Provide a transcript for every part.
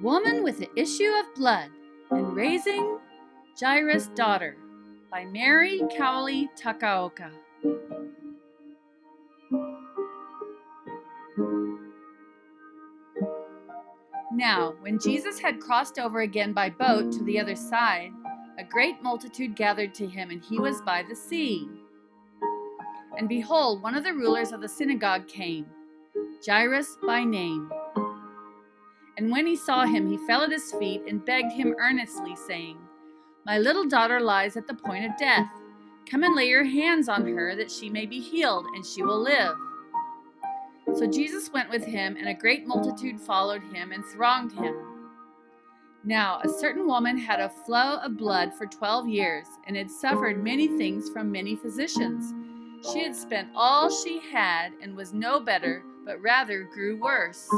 Woman with the Issue of Blood and Raising Jairus' Daughter by Mary Cowley Takaoka. Now, when Jesus had crossed over again by boat to the other side, a great multitude gathered to him, and he was by the sea. And behold, one of the rulers of the synagogue came, Jairus by name. And when he saw him, he fell at his feet and begged him earnestly, saying, "My little daughter lies at the point of death. Come and lay your hands on her, that she may be healed, and she will live." So Jesus went with him, and a great multitude followed him and thronged him. Now a certain woman had a flow of blood for 12 years, and had suffered many things from many physicians. She had spent all she had, and was no better, but rather grew worse.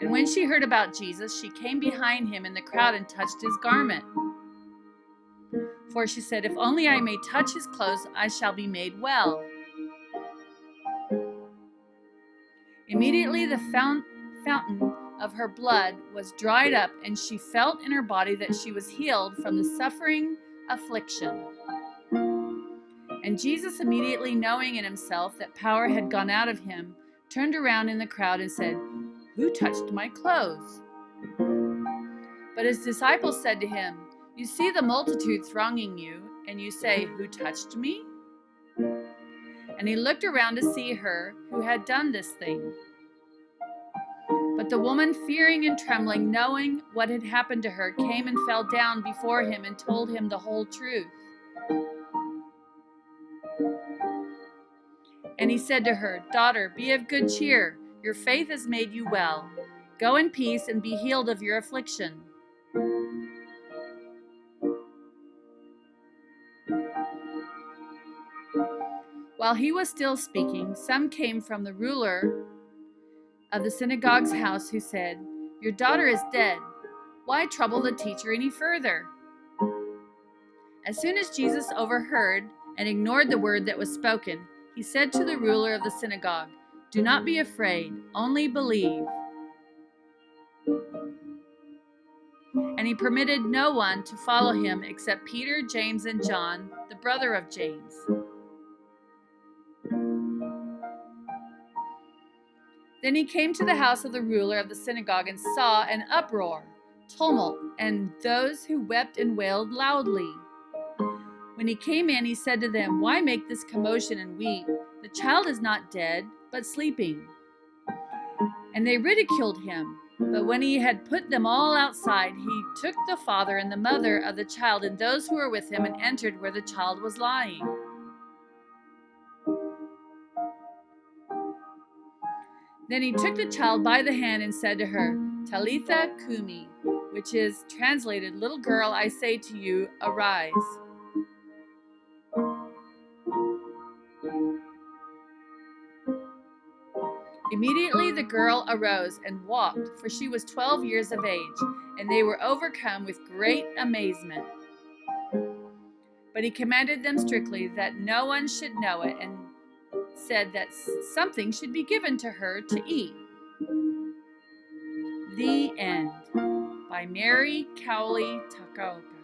And when she heard about Jesus, she came behind him in the crowd and touched his garment. For she said, "If only I may touch his clothes, I shall be made well." Immediately the fountain of her blood was dried up, and she felt in her body that she was healed from the suffering affliction. And Jesus, immediately knowing in himself that power had gone out of him, turned around in the crowd and said, "Who touched my clothes?" But his disciples said to him, "You see the multitude thronging you, and you say, 'Who touched me?'" And he looked around to see her who had done this thing. But the woman, fearing and trembling, knowing what had happened to her, came and fell down before him and told him the whole truth. And he said to her, "Daughter, be of good cheer. Your faith has made you well. Go in peace and be healed of your affliction." While he was still speaking, some came from the ruler of the synagogue's house, who said, "Your daughter is dead. Why trouble the teacher any further?" As soon as Jesus overheard and ignored the word that was spoken, he said to the ruler of the synagogue, "Do not be afraid, only believe." And he permitted no one to follow him except Peter, James, and John, the brother of James. Then he came to the house of the ruler of the synagogue and saw an uproar, tumult, and those who wept and wailed loudly. When he came in, he said to them, "Why make this commotion and weep? The child is not dead, but sleeping." And they ridiculed him. But when he had put them all outside, he took the father and the mother of the child and those who were with him and entered where the child was lying. Then he took the child by the hand and said to her, "Talitha kumi," which is translated, "Little girl, I say to you, arise." Immediately the girl arose and walked, for she was 12 years of age, and they were overcome with great amazement. But he commanded them strictly that no one should know it, and said that something should be given to her to eat. The End by Mary Cowley Takaoka.